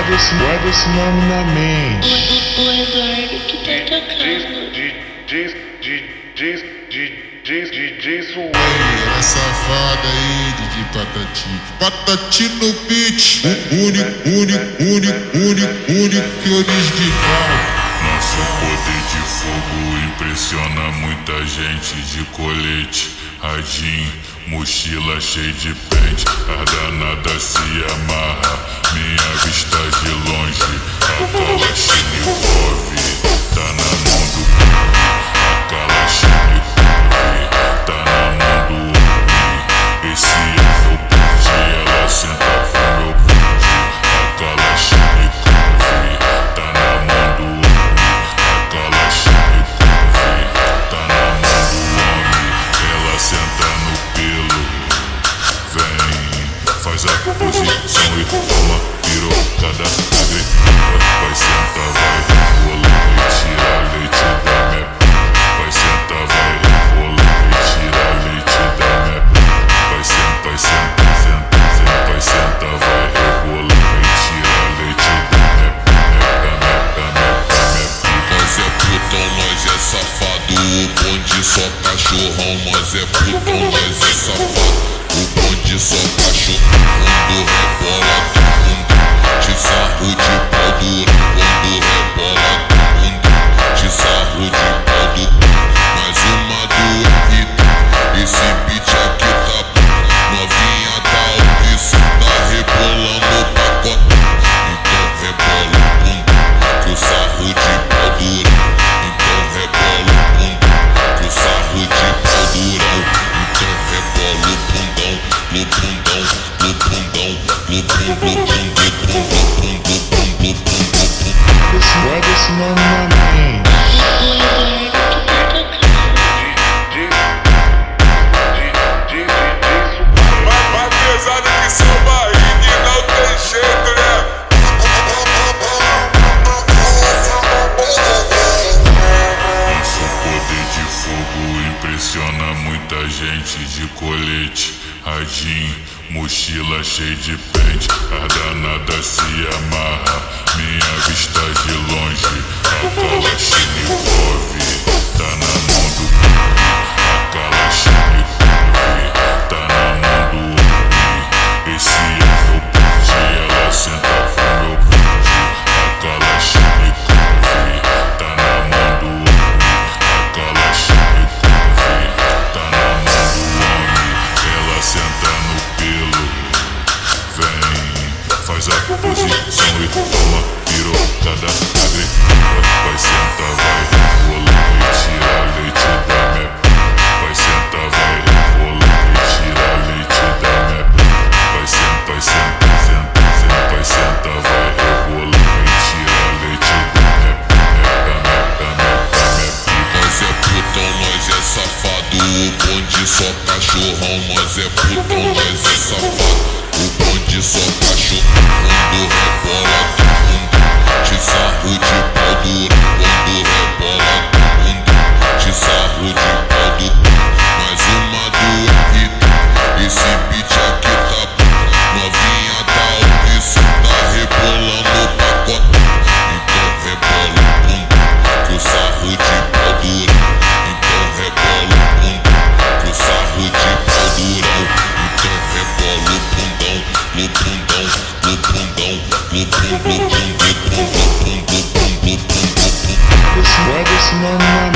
Guarda esse nome na mente. O Eduardo que tá tocando. DJ Suede. Ela safada aí, DJ Patati. Patati no beat. Único que original. Nosso poder de fogo impressiona muita gente de colete, radinho, mochila cheia de pente. A danada se amarra, minha vista de longe. A Kalashnikov tá na mão do Kung. A Kalashnikov tá na mão do homem. Esse é meu ponte, ela senta pro meu ponte. A Kalashnikov tá na mão do homem. A Kalashnikov tá na mão do homem. Ela senta no pelo, vem, faz a posição e toma pirocada agressiva. Vai sentar, vai rebolar e tira leite da minha pica. Vai sentar, vai rebolar e tira leite da minha pica. Vai sentar, vai sentar, vai rebolar e tira leite da minha pica. Nós é putão, nós é safado. O bonde só cachorrão. Nós é putão, nós é safado. O bonde só cachorrão. Quando rebola, todo mundo te sarro de pau duro. Quando rebola, todo mundo te sarro de pau duro. Mais uma do Henrique. Esse beat aqui tá bom. Novinha da Alpice tá rebolando o pacote. Então rebola o bunda, que o sarro de pau duro. Então rebola o bunda, que o sarro de pau durão. Então rebola o bundão, no bundão, no bundão, no bundão, Guarda esse nome na mente. O Eduardo que tá tocando. Mais pesado que seu barriga e não tem jeito, né? Nosso poder de fogo impressiona muita gente de colete, radinho, mochila cheia de pente. A danada se amarra, minha vista de longe. A Kalashnikov tá na mão do Kung. A Kalashnikov tá na mão do homem. Esse é meu ponte, ela senta pro meu ponte. A Kalashnikov tá na mão do homem. A Kalashnikov tá na mão do homem. Ela senta no pelo, vem, faz a posição e toma pirocada agressiva. Vai sentar, vai rebolar e tira leite da minha pica. Vai sentar, vai rebolar e tira leite da minha pica. Vai sentar, vai sentar, vai rebolar e tira leite da minha pica. Nós é putão, nós é safado. O bonde só cachorrão. Nós é putão, nós é safado. O bonde só cachorrão. Quando rebola, todo mundo te sarro de pau duro. Quando rebola, todo mundo te sarro de pau duro. Mais uma do Henrique. Esse beat aqui tá bom. Novinha da Alpice tá rebolando o pacote. Então rebola o bunda, que o sarro de pau duro. Então rebola o bunda, que o sarro de pau durão. Então rebola o bundão, no bundão, no bundão, no bundão, no bundão, no bundão, no bundão. Guarda esse nome na mente.